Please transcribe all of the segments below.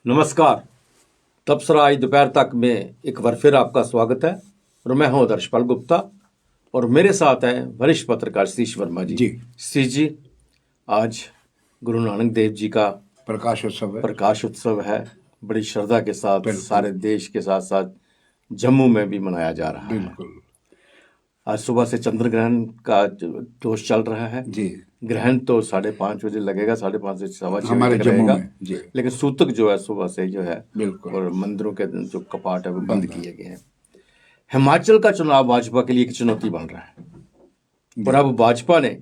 नमस्कार। तबसरा आज दोपहर तक में एक बार फिर आपका स्वागत है और मैं हूं दर्शपाल गुप्ता और मेरे साथ हैं वरिष्ठ पत्रकार सतीश वर्मा जी। सतीश जी, आज गुरु नानक देव जी का प्रकाश उत्सव है। बड़ी श्रद्धा के साथ सारे देश के साथ साथ जम्मू में भी मनाया जा रहा है। आज सुबह से चंद्र ग्रहण का दोष चल रहा है जी। ग्रहण तो 5:30 बजे लगेगा, 5:30 से 6:15 तक रहेगा, लेकिन सूतक जो है सुबह से जो है और मंदिरों के जो कपाट है वो बंद किए गए हैं। हिमाचल का चुनाव भाजपा के लिए एक चुनौती बन रहा है और अब भाजपा ने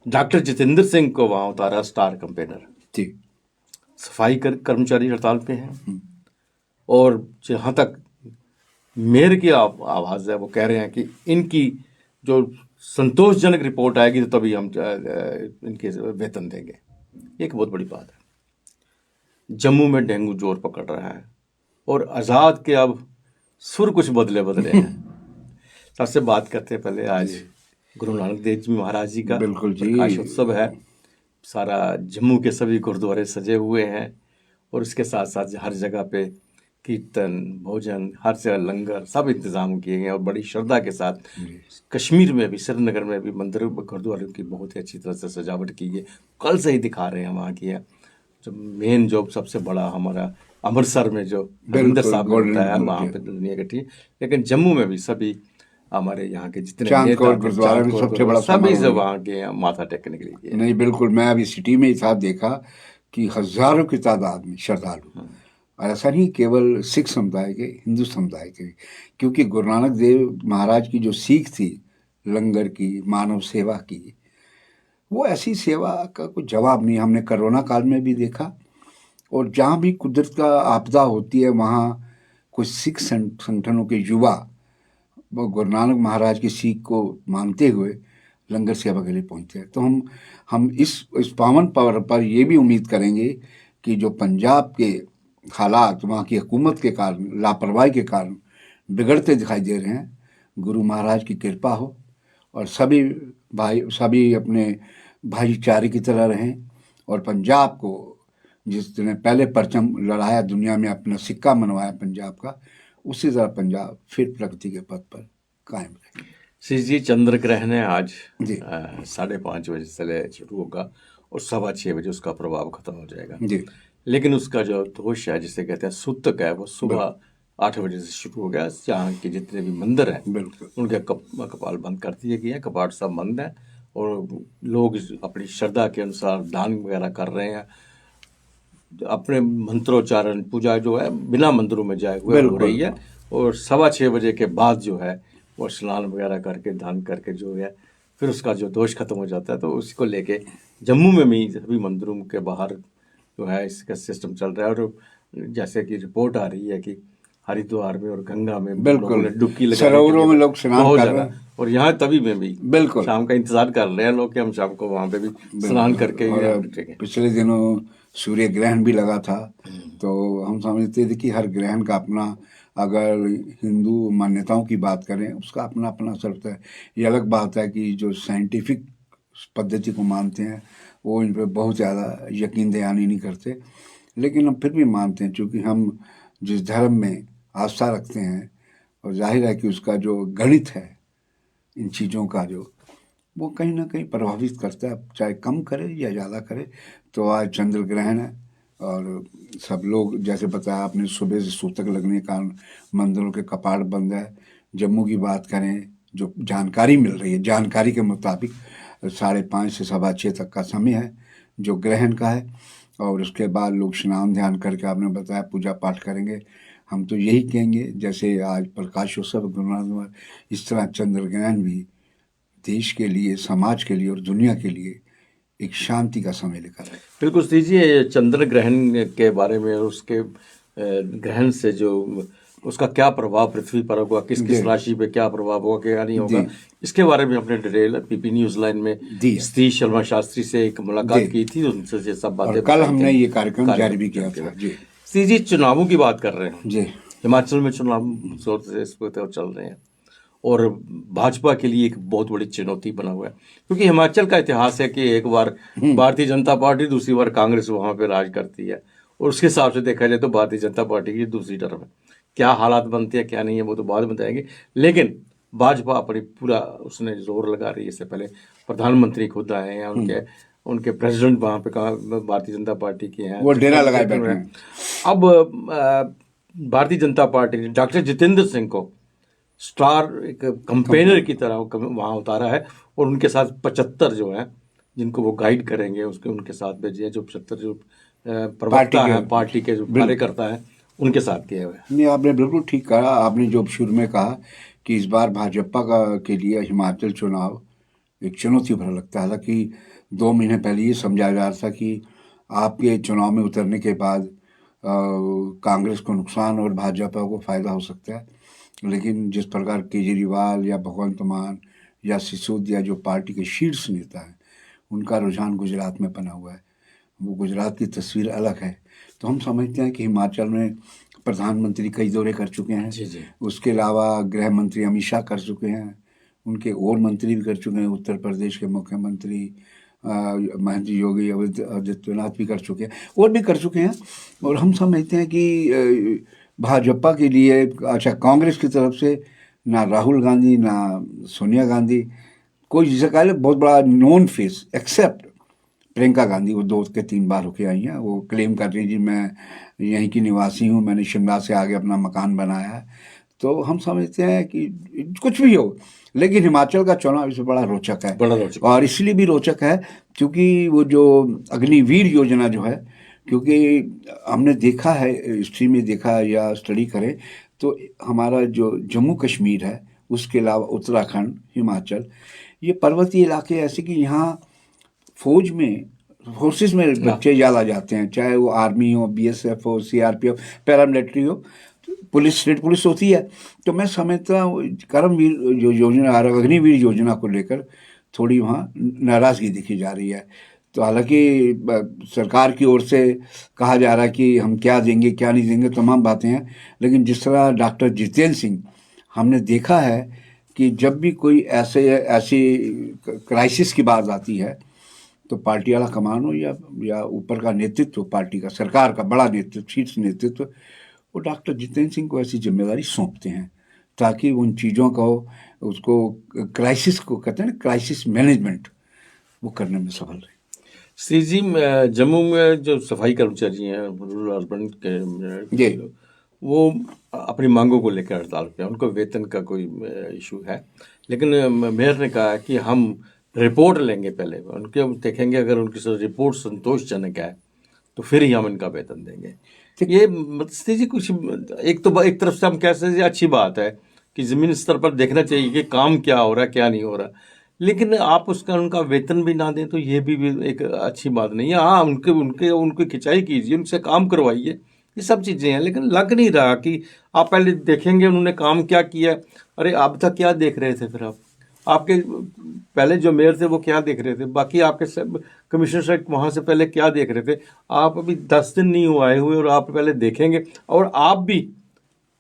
डॉक्टर जितेंद्र सिंह को वहां उतारा स्टार कैंपेनर। सफाई कर्मचारी हड़ताल पे हैं और जहां तक मेयर की आवाज है वो कह रहे हैं कि इनकी जो संतोषजनक रिपोर्ट आएगी तो तभी हम इनके वेतन देंगे। एक बहुत बड़ी बात है। जम्मू में डेंगू जोर पकड़ रहा है और आज़ाद के अब सुर कुछ बदले हैं। सबसे बात करते हैं पहले आज गुरु नानक देव जी महाराज जी का प्रकाश उत्सव है। सारा जम्मू के सभी गुरुद्वारे सजे हुए हैं और उसके साथ साथ हर जगह पे कीर्तन, भोजन, हर जगह लंगर, सब इंतजाम किए गए और बड़ी श्रद्धा के साथ कश्मीर में भी, श्रीनगर में भी मंदिर गुरुद्वारों की बहुत ही अच्छी तरह से सजावट की गई। कल से ही दिखा रहे हैं वहाँ की है। जो मेन जो सबसे बड़ा हमारा अमृतसर में जो हरिमंदिर साहब होता है वहाँ पे दुनिया इकट्ठी, लेकिन जम्मू में भी सभी हमारे यहाँ के जितने सभी से वहाँ के माथा टेकने के लिए। नहीं, बिल्कुल। मैं अभी सिटी में ही था, देखा कि हजारों की तादाद में श्रद्धालु, और ऐसा नहीं केवल सिख समुदाय के, हिंदू समुदाय के, क्योंकि गुरु नानक देव महाराज की जो सीख थी लंगर की, मानव सेवा की, वो ऐसी सेवा का कोई जवाब नहीं। हमने कोरोना काल में भी देखा और जहाँ भी कुदरत का आपदा होती है वहाँ कुछ सिख संगठनों के युवा वो गुरु नानक महाराज की सीख को मानते हुए लंगर सेवा के लिए पहुँचते हैं। तो हम इस पावन पर्व पर ये भी उम्मीद करेंगे कि जो पंजाब के हालात वहाँ की हुकूमत के कारण, लापरवाही के कारण बिगड़ते दिखाई दे रहे हैं, गुरु महाराज की कृपा हो और सभी अपने भाईचारे की तरह रहें और पंजाब को जिसने पहले परचम लड़ाया दुनिया में, अपना सिक्का मनवाया पंजाब का, उसी तरह पंजाब फिर प्रगति के पथ पर कायम रहे। श्री जी, चंद्र ग्रहण है आज 5:30 बजे से शुरू होगा और 6:15 बजे उसका प्रभाव खत्म हो जाएगा जी। लेकिन उसका जो दोष है जिसे कहते हैं सूतक है, वो सुबह 8 बजे से शुरू हो गया। जहाँ के जितने भी मंदिर हैं उनके कपाल बंद कर दिए गए हैं, कपाट सब बंद हैं और लोग अपनी श्रद्धा के अनुसार दान वगैरह कर रहे हैं। अपने मंत्रोच्चारण पूजा जो है बिना मंदिरों में जाए हुए हो रही है और 6:15 बजे के बाद जो है वो स्नान वगैरह करके दान करके जो है फिर उसका जो दोष खत्म हो जाता है। तो उसको लेके जम्मू में भी सभी मंदिरों के बाहर जो है इसका सिस्टम चल रहा है और जैसे कि रिपोर्ट आ रही है कि हरिद्वार में और गंगा में डुबकी लगा, सरोवरों में लोग स्नान कर रहे हैं और यहाँ तभी में भी शाम का इंतजार कर रहे हैं लोग कि हम शाम को वहाँ पे भी स्नान करके। पिछले दिनों सूर्य ग्रहण भी लगा था, तो हम समझते थे कि हर ग्रहण का अपना, अगर हिंदू मान्यताओं की बात करें उसका अपना अपना असर होता है। ये अलग बात है कि जो साइंटिफिक पद्धति को मानते हैं वो इन पर बहुत ज़्यादा यकीन दयानी नहीं करते, लेकिन हम फिर भी मानते हैं क्योंकि हम जिस धर्म में आस्था रखते हैं और जाहिर है कि उसका जो गणित है इन चीज़ों का जो वो कहीं ना कहीं प्रभावित करता है, चाहे कम करे या ज़्यादा करे। तो आज चंद्र ग्रहण है और सब लोग, जैसे बताया आपने, सुबह से सूतक लगने के कारण मंदिरों के कपाट बंद है। जम्मू की बात करें, जो जानकारी मिल रही है, जानकारी के मुताबिक 5:30 से 6:15 तक का समय है जो ग्रहण का है और उसके बाद लोग स्नान ध्यान करके, आपने बताया, पूजा पाठ करेंगे। हम तो यही कहेंगे जैसे आज प्रकाशोत्सव गुरु नानक, इस तरह चंद्र ग्रहण भी देश के लिए, समाज के लिए और दुनिया के लिए एक शांति का समय लेकर आए। बिल्कुल दीजिए, चंद्र ग्रहण के बारे में, उसके ग्रहण से जो उसका क्या प्रभाव पृथ्वी पर होगा, किस किस राशि पे क्या प्रभाव होगा, क्या नहीं होगा, इसके बारे में अपने डिटेल पीपी न्यूज लाइन में सतीश शर्मा शास्त्री से एक मुलाकात की थी, उनसे ये सब बातें कल हमने ये कार्यक्रम जारी भी किया था जी। चुनावों की बात कर रहे हैं जी। हिमाचल में चुनाव जोर से इस वक्त चल रहे हैं और भाजपा के लिए एक बहुत बड़ी चुनौती बना हुआ है क्योंकि हिमाचल का इतिहास है कि एक बार भारतीय जनता पार्टी, दूसरी बार कांग्रेस वहाँ पे राज करती है और उसके हिसाब से देखा जाए तो भारतीय जनता पार्टी की दूसरी टर्म है। क्या हालात बनते हैं क्या नहीं है वो तो बाद में बताएंगे, लेकिन भाजपा अपनी पूरा उसने जोर लगा रही है। इससे पहले प्रधानमंत्री खुद आए हैं, उनके उनके प्रेसिडेंट वहाँ पे कहा भारतीय जनता पार्टी के हैं, वो डेरा लगाए बैठे हैं। अब भारतीय जनता पार्टी ने डॉक्टर जितेंद्र सिंह को स्टार एक कंपेनर की तरह वहाँ उतारा है, और उनके साथ 75 जो हैं जिनको वो गाइड करेंगे उसके उनके साथ भेजे हैं, जो 75 जो प्रवक्ता हैं पार्टी के जो कार्यकर्ता हैं उनके साथ किए हुए हैं। नहीं, आपने बिल्कुल ठीक कहा। आपने जो शुरू में कहा कि इस बार भाजपा के लिए हिमाचल चुनाव एक चुनौती भरा लगता है। हालांकि 2 महीने पहले ये समझा जा रहा था कि आपके चुनाव में उतरने के बाद कांग्रेस को नुकसान और भाजपा को फायदा हो सकता है, लेकिन जिस प्रकार केजरीवाल या भगवंत मान या सिसोदिया जो पार्टी के शीर्ष नेता हैं उनका रुझान गुजरात में बना हुआ है, वो गुजरात की तस्वीर अलग है। तो हम समझते हैं कि हिमाचल में प्रधानमंत्री कई दौरे कर चुके हैं। जी। उसके अलावा गृह मंत्री अमित शाह कर चुके हैं, उनके और मंत्री भी कर चुके हैं। उत्तर प्रदेश के मुख्यमंत्री महेंद्र योगी आदित्यनाथ भी कर चुके हैं और भी कर चुके हैं। और हम समझते हैं कि भाजपा के लिए, अच्छा कांग्रेस की तरफ से ना राहुल गांधी ना सोनिया गांधी, कोई जिसे कह ले बहुत बड़ा known face except Priyanka Gandhi, वो 2 के 3 बार होके आई हैं। वो क्लेम कर रही जी मैं यहीं की निवासी हूँ, मैंने शिमला से आगे अपना मकान बनाया है। तो हम समझते हैं कि कुछ भी हो, लेकिन हिमाचल का चुनाव इसमें बड़ा रोचक है। बड़ा रोचक और इसलिए भी रोचक है क्योंकि वो जो अग्निवीर योजना जो है, क्योंकि हमने देखा है, हिस्ट्री में देखा या स्टडी करें तो हमारा जो जम्मू कश्मीर है, उसके अलावा उत्तराखंड, हिमाचल, ये पर्वतीय इलाके ऐसे कि यहाँ फौज में फोर्सेस में बच्चे ज़्यादा जाते हैं, चाहे वो आर्मी हो, बीएसएफ हो, सीआरपीएफ, पैरामिलिट्री हो, पुलिस, स्टेट पुलिस होती है। तो मैं समझता हूँ कर्मवीर जो योजना अग्निवीर योजना को लेकर थोड़ी वहाँ नाराज़गी दिखी जा रही है। तो हालांकि सरकार की ओर से कहा जा रहा है कि हम क्या देंगे क्या नहीं देंगे, तमाम बातें हैं, लेकिन जिस तरह डॉक्टर जितेंद्र सिंह हमने देखा है कि जब भी कोई ऐसी क्राइसिस की बात आती है तो पार्टी वाला कमान हो या ऊपर का नेतृत्व, पार्टी का, सरकार का बड़ा नेतृत्व, शीर्ष नेतृत्व, वो डॉक्टर जितेंद्र सिंह को ऐसी जिम्मेदारी सौंपते हैं ताकि उन चीज़ों को, उसको क्राइसिस को कहते हैं ना, क्राइसिस मैनेजमेंट, वो करने में सफल रहे। श्री जी, जम्मू में जो सफाई कर्मचारी हैं, रूरल अर्बन के, वो अपनी मांगों को लेकर हड़ताल पे हैं। उनको वेतन का कोई इशू है, लेकिन मेयर ने कहा है कि हम रिपोर्ट लेंगे पहले, उनके देखेंगे, अगर उनकी रिपोर्ट संतोषजनक है तो फिर ही हम इनका वेतन देंगे। ये श्री जी कुछ एक तरफ से हम कह सकते हैं अच्छी बात है कि जमीन स्तर पर देखना चाहिए कि काम क्या हो रहा है क्या नहीं हो रहा, लेकिन आप उनका वेतन भी ना दें तो ये भी एक अच्छी बात नहीं है। हाँ, उनकी खिंचाई कीजिए, उनसे काम करवाइए, ये सब चीज़ें हैं, लेकिन लग नहीं रहा कि आप पहले देखेंगे उन्होंने काम क्या किया। अरे अब तक क्या देख रहे थे फिर आपके पहले जो मेयर थे वो क्या देख रहे थे, बाकी आपके सब कमिश्नर साहब वहाँ से पहले क्या देख रहे थे। आप अभी 10 दिन नहीं हुए आए हुए और आप पहले देखेंगे, और आप भी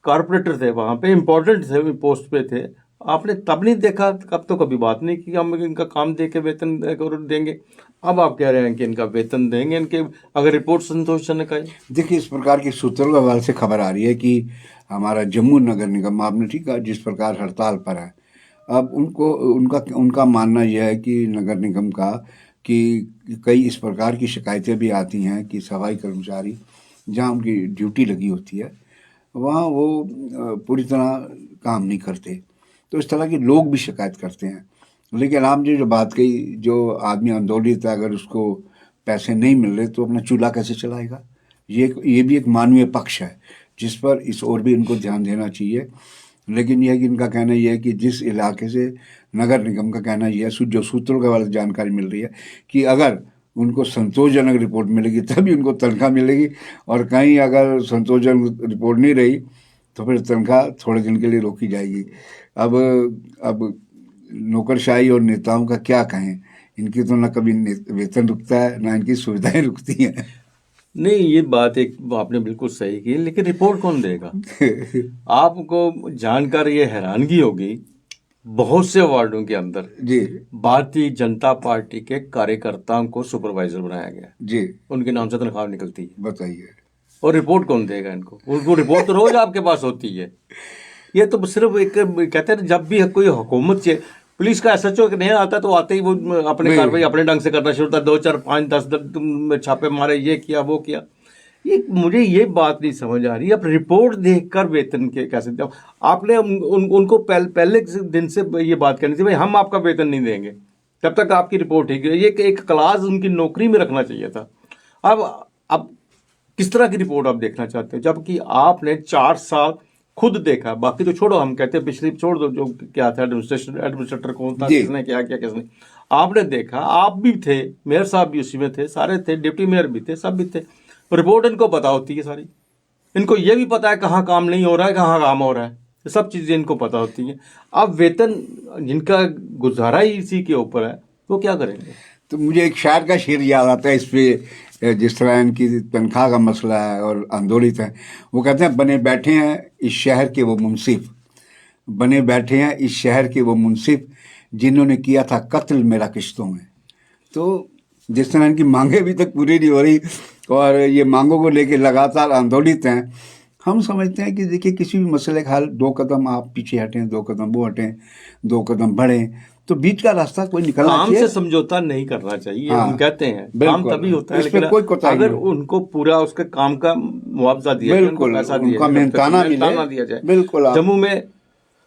कारपोरेटर थे, वहाँ पे इम्पोर्टेंट थे, पोस्ट पे थे, आपने तब नहीं देखा, कब तो कभी बात नहीं की हम इनका काम दे के वेतन देंगे। अब आप कह रहे हैं कि इनका वेतन देंगे, इनके अगर रिपोर्ट संतोषजनक आई। देखिए, इस प्रकार की सूत्रों के हवाले से खबर आ रही है कि हमारा जम्मू नगर निगम, आपने ठीक कहा, जिस प्रकार हड़ताल पर है, अब उनका मानना यह है कि नगर निगम का कि कई इस प्रकार की शिकायतें भी आती हैं कि सफाई कर्मचारी जहाँ उनकी ड्यूटी लगी होती है वहाँ वो पूरी तरह काम नहीं करते। तो इस तरह के लोग भी शिकायत करते हैं। लेकिन आपने जो बात कही, जो आदमी आंदोलित है, अगर उसको पैसे नहीं मिल रहे तो अपना चूल्हा कैसे चलाएगा? ये भी एक मानवीय पक्ष है जिस पर इस ओर भी इनको ध्यान देना चाहिए। लेकिन यह है कि इनका कहना यह है कि जिस इलाके से, नगर निगम का कहना यह है, जो सूत्रों के वाले जानकारी मिल रही है कि अगर उनको संतोषजनक रिपोर्ट मिलेगी तभी उनको तनख्वाह मिलेगी, और कहीं अगर संतोषजनक रिपोर्ट नहीं रही तो फिर तनख्वाह थोड़े दिन के लिए रोकी जाएगी। अब नौकरशाही और नेताओं का क्या कहें, इनकी तो ना कभी वेतन रुकता है ना इनकी सुविधाएं रुकती हैं। नहीं, ये बात एक आपने बिल्कुल सही की, लेकिन रिपोर्ट कौन देगा? आपको जानकर ये हैरानगी होगी, बहुत से वार्डों के अंदर जी भारतीय जनता पार्टी के कार्यकर्ताओं को सुपरवाइजर बनाया गया जी, उनके नाम से तनख्वाह निकलती है। बताइए। और रिपोर्ट कौन देगा इनको? उनको रिपोर्ट तो रोज आपके पास होती है। ये तो सिर्फ एक कहते हैं जब भी कोई हुकूमत से पुलिस का एसएचओ नहीं आता तो आते ही वो अपने कार्रवाई अपने ढंग से करना शुरू होता है, 2 4 5 10 तुम छापे मारे, ये किया वो किया। ये मुझे ये बात नहीं समझ आ रही। आप रिपोर्ट देखकर वेतन के कैसे दो? आपने उनको पहले दिन से ये बात करनी थी, भाई हम आपका वेतन नहीं देंगे तब तक आपकी रिपोर्ट ठीक है। ये एक क्लास उनकी नौकरी में रखना चाहिए था। अब किस तरह की रिपोर्ट आप देखना चाहते हो, जबकि आपने 4 साल खुद देखा? बाकी तो छोड़ो, हम कहते हैं पिछली छोड़ दो, जो क्या था एडमिनिस्ट्रेटर कौन था, किसने क्या किया किसने, आपने देखा, आप भी थे, मेयर साहब भी उसी में थे, सारे थे, डिप्टी मेयर भी थे, सब भी थे। रिपोर्ट इनको पता होती है सारी। इनको ये भी पता है कहाँ काम नहीं हो रहा है, कहाँ काम हो रहा है, सब चीजें इनको पता होती हैं। अब वेतन जिनका गुजारा ही इसी के ऊपर है, वो क्या करेंगे? तो मुझे एक शायर का शेर याद आता है इस पे, जिस तरह इनकी तनख्वाह का मसला है और आंदोलित है। वो कहते हैं, बने बैठे हैं इस शहर के वो मुंसिफ, बने बैठे हैं इस शहर के वो मुंसिफ, जिन्होंने किया था कत्ल मेरा किश्तों में। तो जिस तरह इनकी मांगे अभी तक पूरी नहीं हो रही और ये मांगों को लेके लगातार आंदोलित हैं, हम समझते हैं कि देखिए किसी भी मसले का हल 2 कदम आप पीछे हटें, 2 कदम वो हटें, 2 कदम बढ़ें, तो बीच का रास्ता कोई निकलना काम चाहिए। से समझौता नहीं करना चाहिए। हाँ, हम कहते हैं काम तभी होता है, लेकिन कोई कोताही अगर नहीं। उनको पूरा उसके काम का मुआवजा दिया जाए, उनको पैसा दिया जाए, मेहनताना दिया जाए। बिल्कुल। जम्मू में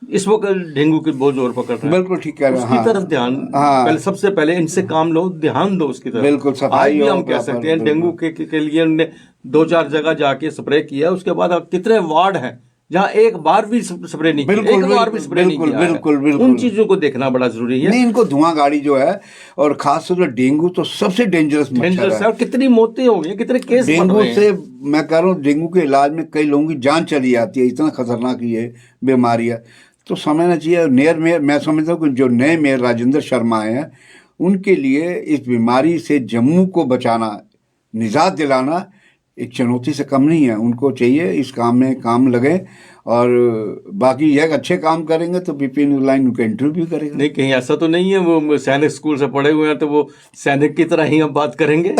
इस वक्त डेंगू की बहुत जोर पकड़ रहा है, बिल्कुल ठीक कह रहे हैं। उसकी तरफ ध्यान, पहले सबसे पहले इनसे काम लो, ध्यान दो उसकी तरफ। बिल्कुल, सफाई। आज भी हम कह सकते हैं डेंगू के लिए उन्होंने 2 4 जगह जाके स्प्रे किया। उसके बाद अब कितने वार्ड हैं जहाँ एक बार भी स्प्रे नहीं किया, एक बार भी स्प्रे नहीं किया। बिल्कुल। उन चीजों को देखना बड़ा जरूरी है। नहीं, इनको धुआं गाड़ी जो है, और खासतौर पर डेंगू तो सबसे डेंजरस मच्छर है। और कितनी मौतें हो गई, कितने केस बन डेंगू रहे हैं। से मैं कह रहा हूँ, डेंगू के इलाज में कई लोगों की जान चली जाती है, इतना खतरनाक ये बीमारी है। तो समझना चाहिए। मेयर मैं समझता हूँ कि जो नए मेयर राजेंद्र शर्मा आए हैं, उनके लिए इस बीमारी से जम्मू को बचाना, निजात दिलाना एक चुनौती से कम नहीं है। उनको चाहिए इस काम में काम लगे, और बाकी यह अच्छे काम करेंगे तो बीपी न्यूज़ लाइन उनका इंटरव्यू करेगा। नहीं, कहीं ऐसा तो नहीं है वो सैनिक स्कूल से पढ़े हुए हैं तो वो सैनिक की तरह ही हम बात करेंगे।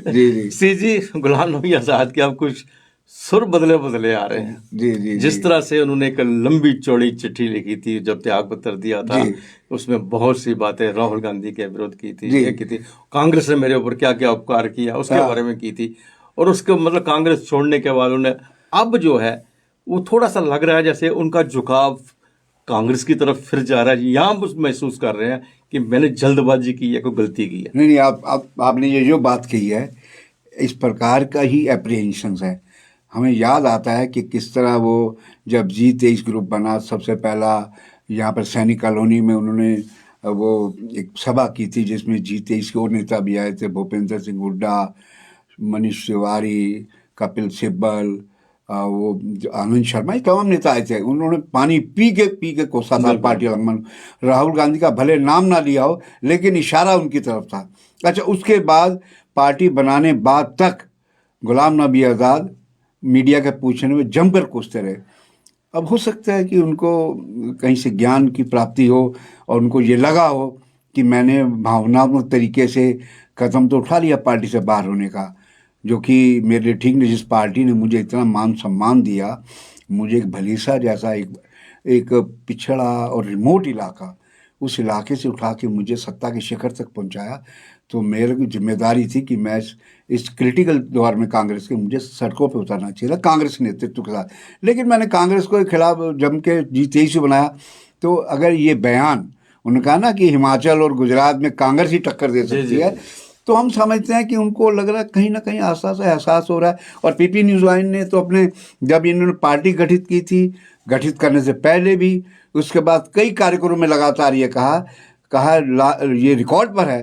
जी। सीजी गुलाम नबी आजाद के अब कुछ सुर बदले आ रहे हैं। जी। जिस तरह से उन्होंने एक लंबी चौड़ी चिट्ठी लिखी थी जब त्याग पत्र दिया था, उसमें बहुत सी बातें राहुल गांधी के विरोध की थी, ये की थी, कांग्रेस ने मेरे ऊपर क्या क्या उपकार किया उसके बारे में की थी, और उसके मतलब कांग्रेस छोड़ने के बाद उन्हें अब जो है वो थोड़ा सा लग रहा है जैसे उनका झुकाव कांग्रेस की तरफ फिर जा रहा है। यहाँ महसूस कर रहे हैं कि मैंने जल्दबाजी की है, कोई गलती की है। नहीं, आपने ये जो बात कही है, इस प्रकार का ही एप्रीहेंशन है। हमें याद आता है कि किस तरह वो जब G23 ग्रुप बना, सबसे पहला यहाँ पर सैनिक कॉलोनी में उन्होंने वो एक सभा की थी जिसमें G23 के और नेता भी आए थे, भूपेंद्र सिंह हुड्डा, मनीष तिवारी, कपिल सिब्बल, वो आनंद शर्मा, ये तमाम नेता आए थे। उन्होंने पानी पी के कोसा था पार्टी लंघन। राहुल गांधी का भले नाम ना लिया हो, लेकिन इशारा उनकी तरफ था। अच्छा, उसके बाद पार्टी बनाने बाद तक गुलाम नबी आज़ाद मीडिया के पूछने में जमकर कोसते रहे। अब हो सकता है कि उनको कहीं से ज्ञान की प्राप्ति हो और उनको ये लगा हो कि मैंने भावनात्मक तरीके से कदम तो उठा लिया पार्टी से बाहर होने का, जो कि मेरे लिए ठीक नहीं। जिस पार्टी ने मुझे इतना मान सम्मान दिया, मुझे एक भलीसा जैसा एक पिछड़ा और रिमोट इलाका, उस इलाके से उठा के मुझे सत्ता के शिखर तक पहुंचाया, तो मेरे की जिम्मेदारी थी कि मैं इस क्रिटिकल दौर में कांग्रेस के मुझे सड़कों पे उतरना चाहिए था कांग्रेस नेतृत्व के साथ। लेकिन मैंने कांग्रेस को खिलाफ जम के G23 बनाया। तो अगर ये बयान उन्होंने कहा ना कि हिमाचल और गुजरात में कांग्रेस ही टक्कर दे सकती है, तो हम समझते हैं कि उनको लग रहा है कहीं ना कहीं एहसास हो रहा है। और पीपी न्यूज़ लाइन ने तो अपने, जब इन्होंने पार्टी गठित की थी, गठित करने से पहले भी, उसके बाद कई कार्यक्रमों में लगातार ये कहा ये रिकॉर्ड पर है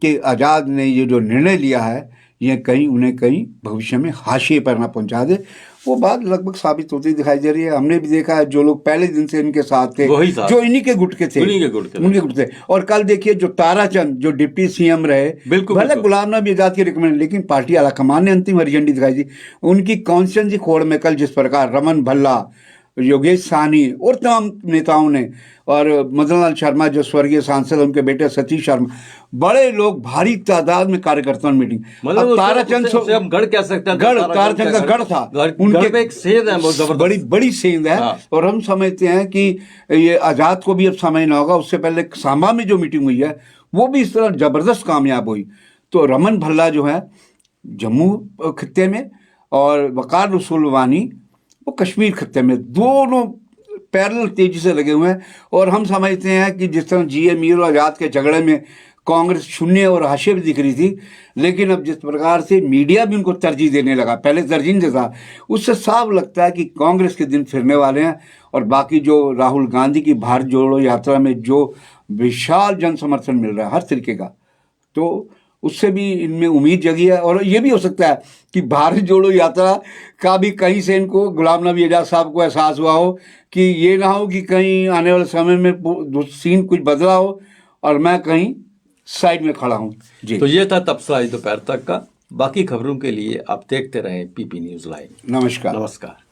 कि आज़ाद ने ये जो निर्णय लिया है, ये कहीं उन्हें कहीं भविष्य में हाशिए पर ना पहुंचा दे। वो बात लगभग साबित होती दिखाई दे रही है। हमने भी देखा है, जो लोग पहले दिन से इनके साथ थे, जो इन्हीं के गुट के थे, उनके गुट थे। और कल देखिए जो ताराचंद, जो डिप्टी सीएम रहे, भले गुलाम नबी आज़ाद की रिकमेंड, लेकिन पार्टी आलाकमान ने अंतिम हरी झंडी दिखाई थी। उनकी कॉन्स्टिट्यूंसी खोड़ में कल जिस प्रकार रमन भल्ला, योगेश साहनी और तमाम नेताओं ने, और मदन लाल शर्मा जो स्वर्गीय सांसद, उनके बेटे सतीश शर्मा, बड़े लोग भारी तादाद में कार्यकर्ताओं ने मीटिंग। मतलब अब ताराचंद उसे हम गढ़ कह सकते हैं, गढ़, ताराचंद का गढ़ था, उनके पे एक सेंध है बहुत जबरदस्त, बड़ी बड़ी सेंध है। हाँ। और हम समझते हैं कि ये आजाद को भी अब समझना होगा, उससे पहले सांबा में जो मीटिंग हुई है वो भी इस तरह जबरदस्त कामयाब हुई। तो रमन भल्ला जो है जम्मू खित्ते में, और वकार रसूल वानी वो कश्मीर खित्ते में, दोनों पैरेलल तेजी से लगे हुए हैं। और हम समझते हैं कि जिस तरह जी.ए. मीर और आजाद के झगड़े में कांग्रेस शून्य और हाशिए भी दिख रही थी, लेकिन अब जिस प्रकार से मीडिया भी उनको तरजीह देने लगा, पहले तरजीह नहीं देता, उससे साफ लगता है कि कांग्रेस के दिन फिरने वाले हैं। और बाकी जो राहुल गांधी की भारत जोड़ो यात्रा में जो विशाल जन समर्थन मिल रहा है हर तरीके का, तो उससे भी इनमें उम्मीद जगी है। और ये भी हो सकता है कि भारत जोड़ो यात्रा का भी कहीं से इनको, गुलाम नबी आजाद साहब को एहसास हुआ हो कि ये ना हो कि कहीं आने वाले समय में सीन कुछ बदला हो और मैं कहीं साइड में खड़ा हूँ जी। तो ये था तबसरा दोपहर तक का। बाकी खबरों के लिए आप देखते रहें पीपी न्यूज़ लाइव। नमस्कार। नमस्कार।